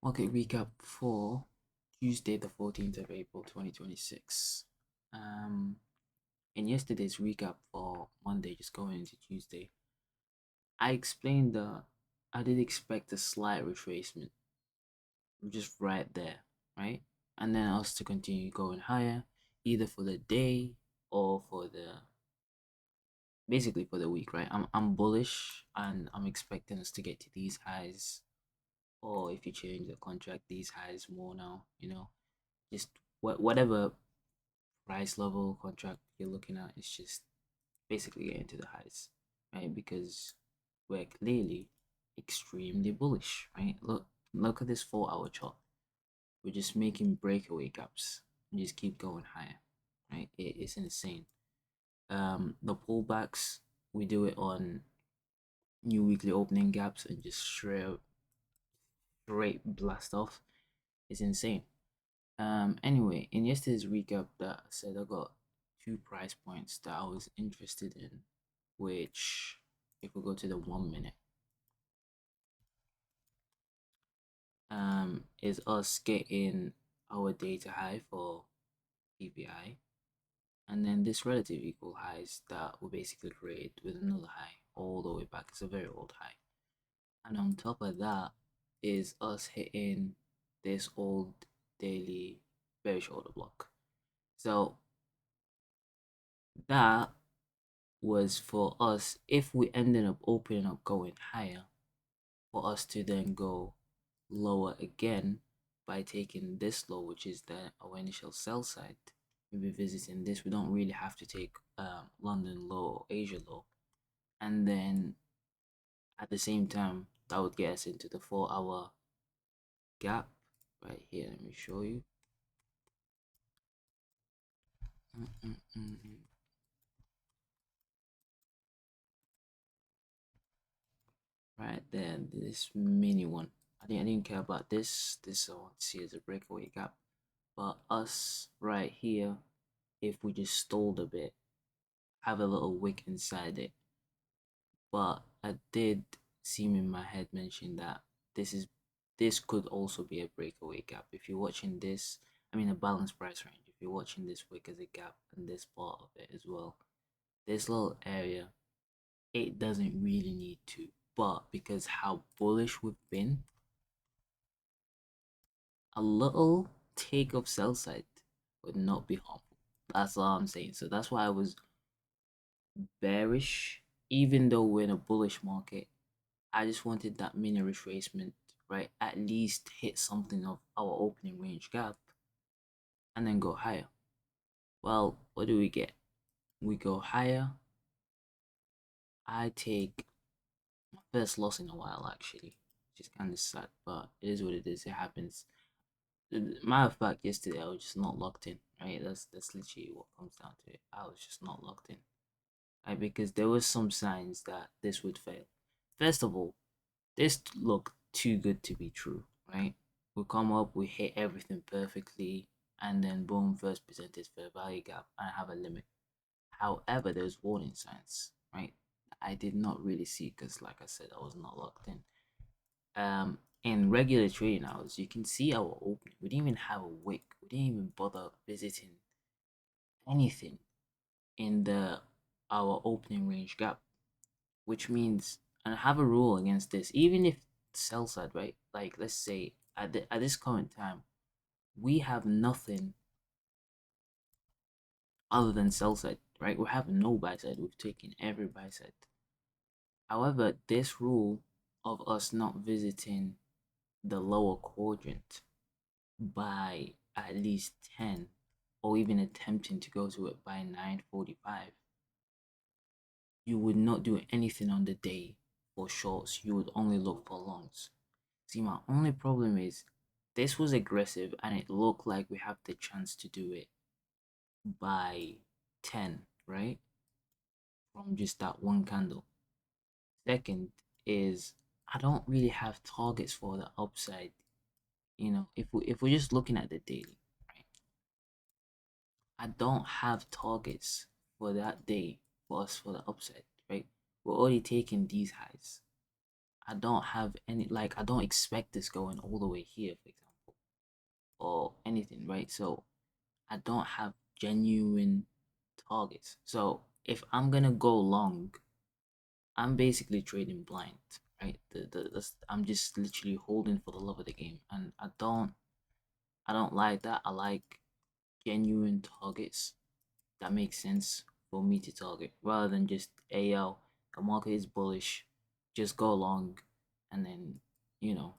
Market recap for Tuesday, the 14th of April, 2026. Um, in yesterday's recap for Monday, just going into Tuesday, I explained that I did expect a slight retracement, just right there, right? And then us to continue going higher, either for the day or for the basically for the week, right? I'm bullish and I'm expecting us to get to these highs, or if you change the contract, these highs more now, just whatever price level contract you're looking at, it's just basically getting to the highs, right? Because we're clearly extremely bullish, right? Look at this 4 hour chart. We're just making breakaway gaps and just keep going higher, right? It's insane. The pullbacks, we do it on new weekly opening gaps and just straight blast off. It's insane. Anyway, in yesterday's recap, that I said I got two price points that I was interested in, which, if we go to the 1 minute, is us getting our data high for PPI, and then this relative equal highs that we basically create with another high all the way back. It's a very old high, and on top of that is us hitting this old daily bearish order block. So that was for us, if we ended up opening up going higher, for us to then go lower again by taking this low, which is our initial sell side. Maybe visiting this, we don't really have to take London low or Asia low, and then at the same time that would get us into the 4 hour gap right here. Let me show you. Right there, this mini one. I didn't care about this I want to see as a breakaway gap, but us right here, if we just stalled a bit, have a little wick inside it. But I did seem in my head mention that this could also be a breakaway gap. If you're watching this, I mean a balanced price range, if you're watching this wick as a gap and this part of it as well, this little area, it doesn't really need to, but because how bullish we've been, a little take of sell side would not be harmful. That's all I'm saying. So that's why I was bearish, even though we're in a bullish market. I just wanted that mini retracement, right? At least hit something of our opening range gap and then go higher. Well, what do we get? We go higher. I take my first loss in a while, actually, which is kind of sad, but it is what it is. It happens. Matter of fact, yesterday I was just not locked in, right? That's literally what comes down to it. I was just not locked in, right? Because there were some signs that this would fail. First of all, this looked too good to be true, right? We come up, we hit everything perfectly, and then boom, first presented fair value gap, and I have a limit. However, there's warning signs, right? I did not really see because, like I said, I was not locked in. In regular trading hours, you can see our opening. We didn't even have a wick. We didn't even bother visiting anything in the our opening range gap, which means, and I have a rule against this. Even if sell side, right? Like let's say at this current time, we have nothing other than sell side, right? We have no buy side. We've taken every buy side. However, this rule of us not visiting the lower quadrant by at least 10, or even attempting to go to it by 9:45, you would not do anything on the day for shorts. You would only look for longs. See, my only problem is this was aggressive and it looked like we have the chance to do it by 10, right? From just that one candle. Second is I don't really have targets for the upside. If we're just looking at the daily, right? I don't have targets for that day for us for the upside, right? We're already taking these highs. I don't have any, like, I don't expect this going all the way here, for example, or anything, right? So I don't have genuine targets. So if I'm gonna go long, I'm basically trading blind, right? I'm just literally holding for the love of the game, and I don't like that. I like genuine targets that make sense for me to target rather than just AL. The market is bullish, just go long, and then you know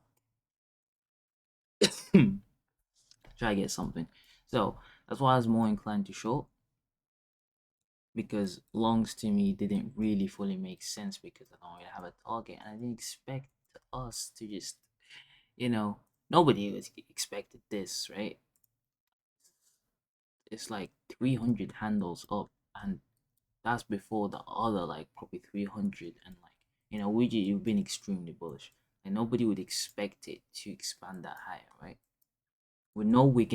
try to get something. So that's why I was more inclined to short, because longs to me didn't really fully make sense because I don't really have a target, and I didn't expect us to just, you know, nobody was expected this, right? It's like 300 handles up, and that's before the other like probably 300, and like, you've been extremely bullish. Like nobody would expect it to expand that higher, right? We know we're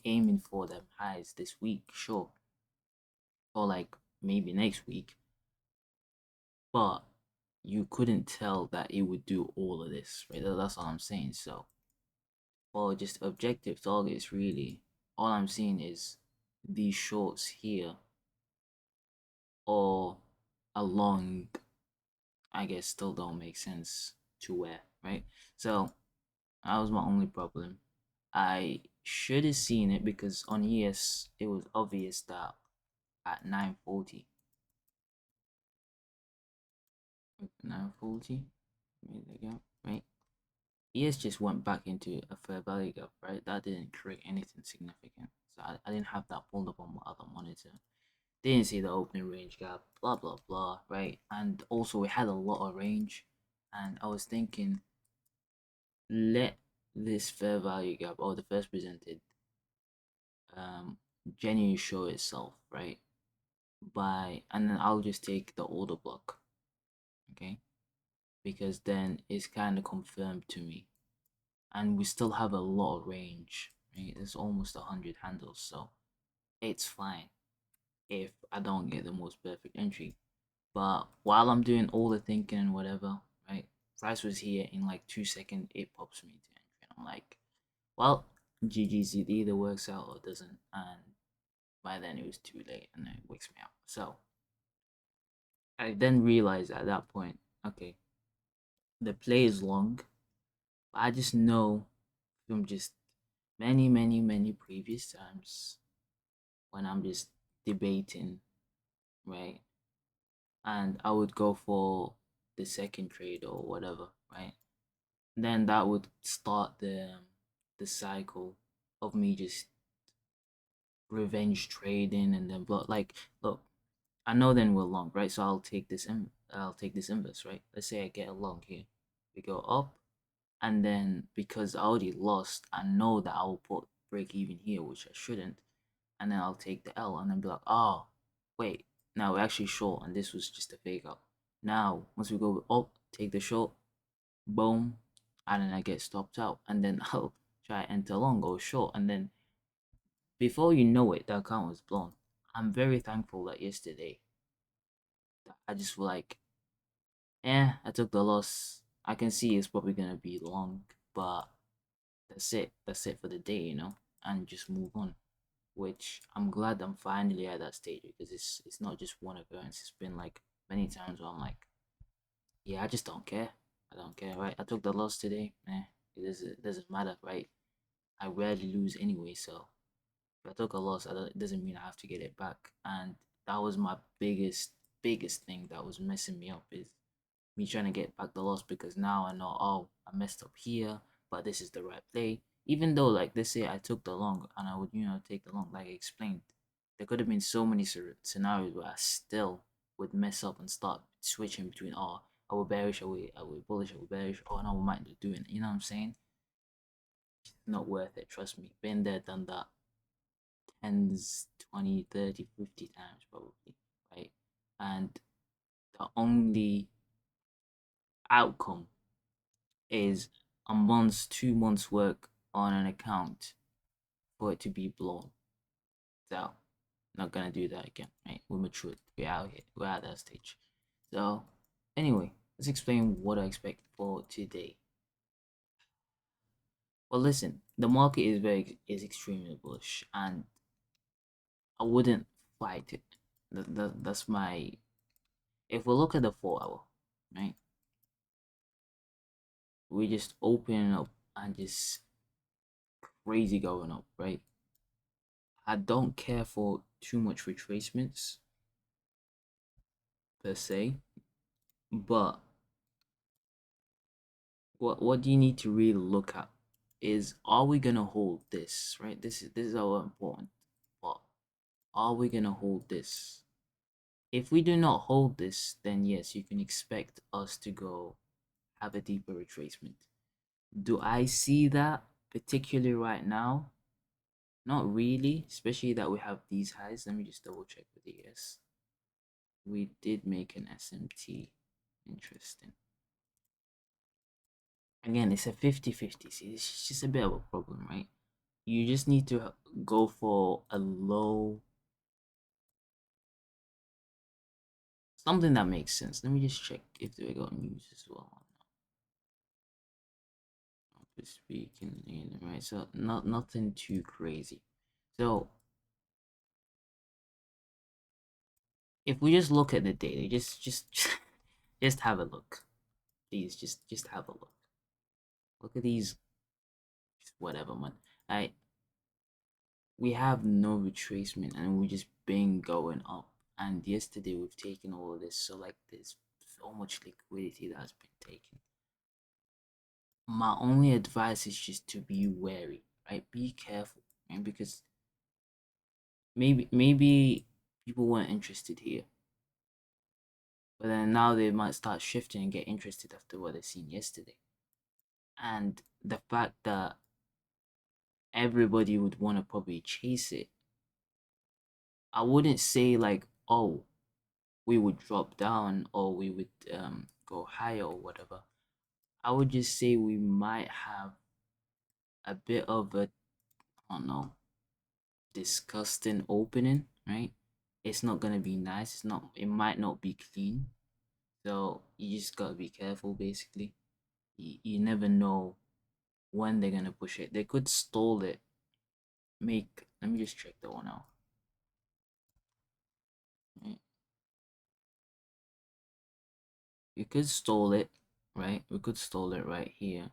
aiming for them highs this week, sure, or like maybe next week, but you couldn't tell that it would do all of this, right? That's all I'm saying. So, for just objective targets, really, all I'm seeing is these shorts here or along, I guess, still don't make sense to wear, right? So that was my only problem. I should have seen it because on ES it was obvious that at 940, 940, right? ES just went back into a fair value gap, right? That didn't create anything significant. So I didn't have that pulled up on my other monitor. Didn't see the opening range gap, blah blah blah, right? And also it had a lot of range, and I was thinking, let this fair value gap or the first presented um genuinely show itself, right? By, and then I'll just take the order block, okay? Because then it's kind of confirmed to me, and we still have a lot of range, right? It's almost 100 handles, so it's fine if I don't get the most perfect entry. But while I'm doing all the thinking and whatever, right? Price was here in like 2 seconds, it pops me to entry. And I'm like, well, GG's, it either works out or doesn't. And by then it was too late and it wakes me up. So I then realized at that point, okay, the play is long. I just know from just many previous times when I'm just debating, right? And I would go for the second trade or whatever, right? Then that would start the cycle of me just revenge trading and then block. Like, look, I know then we're long, right? So I'll take this inverse, right? Let's say I get a long here. We go up, and then because I already lost, I know that I will put break even here, which I shouldn't, and then I'll take the L and then be like, oh, wait, now we're actually short, and this was just a fake out. Now once we go up, take the short, boom, and then I get stopped out, and then I'll try enter long or short, and then before you know it, the account was blown. I'm very thankful that yesterday I just feel like, I took the loss. I can see it's probably gonna be long, but that's it. That's it for the day, and just move on. Which I'm glad I'm finally at that stage, because it's not just one occurrence. It's been like many times where I'm like, yeah, I just don't care. I don't care, right? I took the loss today. It doesn't matter, right? I rarely lose anyway, so if I took a loss, it doesn't mean I have to get it back. And that was my biggest thing that was messing me up, is me trying to get back the loss, because now I know, oh, I messed up here, but this is the right play. Even though, like, let's say I took the long and I would, take the long, like I explained, there could have been so many scenarios where I still would mess up and start switching between, oh, I will bearish, I will bullish, I will bearish, oh, no, we might be doing it. You know what I'm saying? Not worth it, trust me. Been there, done that tens, 20, 30, 50 times probably, right? And the only outcome is a month's, 2 months work on an account for it to be blown. So not gonna do that again, right? We're matured. We're out here. We're at that stage. So anyway, let's explain what I expect for today. Well, listen, the market is extremely bullish, and I wouldn't fight it. That's my. If we look at the 4 hour, right, we just open up and just crazy going up, right? I don't care for too much retracements per se, but what do you need to really look at is, are we gonna hold this, right? This is our important part. Are we gonna hold this? If we do not hold this, then yes, you can expect us to go have a deeper retracement. Do I see that particularly right now? Not really, especially that we have these highs. Let me just double check with the ES. We did make an SMT. Interesting. Again, it's a 50-50. See, it's just a bit of a problem, right? You just need to go for a low, something that makes sense. Let me just check if we got news as well. Speaking, right? So nothing too crazy. So if we just look at the data, just have a look. Please just have a look. Look at these, just whatever, man. I We have no retracement and we just been going up. And yesterday we've taken all of this, so like there's so much liquidity that has been taken. My only advice is just to be wary, right? Be careful, right? Because maybe people weren't interested here, but then now they might start shifting and get interested after what they've seen yesterday. And the fact that everybody would want to probably chase it, I wouldn't say like, oh, we would drop down or we would go higher or whatever. I would just say we might have a bit of a, I don't know, disgusting opening, right? It's not gonna be nice. It might not be clean. So you just gotta be careful basically. You never know when they're gonna push it. They could stall it. Let me just check that one out. Right? You could stall it, right? We could stall it right here.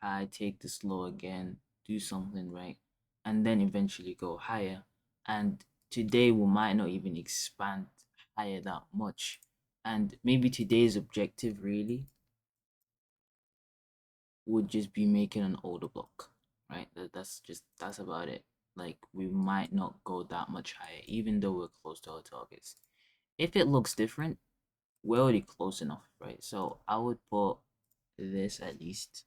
I take this low again, do something right, and then eventually go higher. And today we might not even expand higher that much. And maybe today's objective really would just be making an order block, right? That's about it. Like we might not go that much higher, even though we're close to our targets. If it looks different, we're already close enough, right? So I would put this at least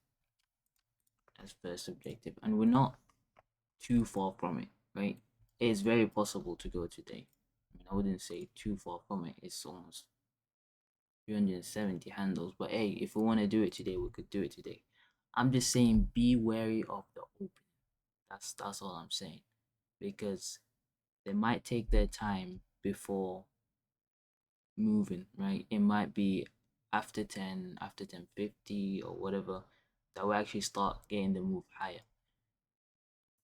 as first objective, and we're not too far from it, right? It's very possible to go today. I mean, I wouldn't say too far from it. It's almost 370 handles, but hey, if we want to do it today, we could do it today. I'm just saying, be wary of the open. That's all I'm saying, because they might take their time before moving, right? It might be after 10, after 10:50 or whatever, that will actually start getting the move higher.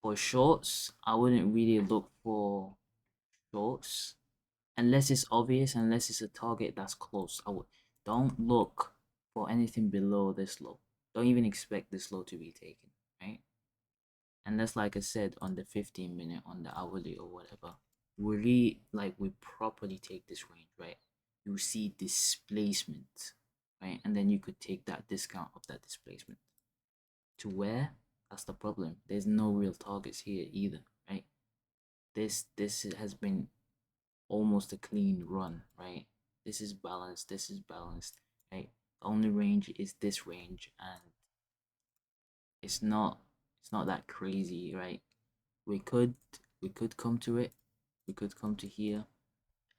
For shorts, I wouldn't really look for shorts unless it's obvious, unless it's a target that's close. Don't look for anything below this low. Don't even expect this low to be taken, right? Unless, like I said, on the 15-minute, on the hourly or whatever, we properly take this range, right? You see displacement, right? And then you could take that discount of that displacement. To where? That's the problem. There's no real targets here either, right? This has been almost a clean run, right? This is balanced, right? The only range is this range, and it's not that crazy, right? We could we could come to it, we could come to here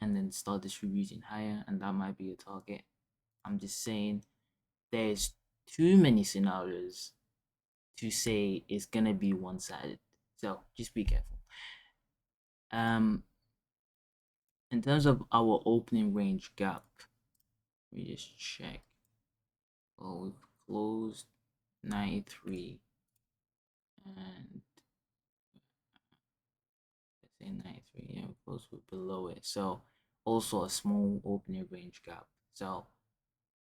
and then start distributing higher, and that might be a target. I'm just saying there's too many scenarios to say it's gonna be one-sided. So just be careful. Um in terms of our opening range gap, Let me just check. Well, we've closed 93 and let's say 93. Yeah, we closed with below it. So also a small opening range gap. So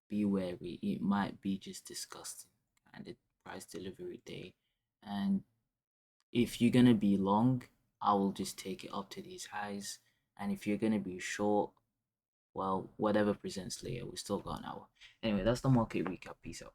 be wary. It might be just disgusting and the price delivery day. And if you're gonna be long, I will just take it up to these highs. And if you're gonna be short, well, whatever presents later, we still got an hour. Anyway, that's the market recap. Peace out.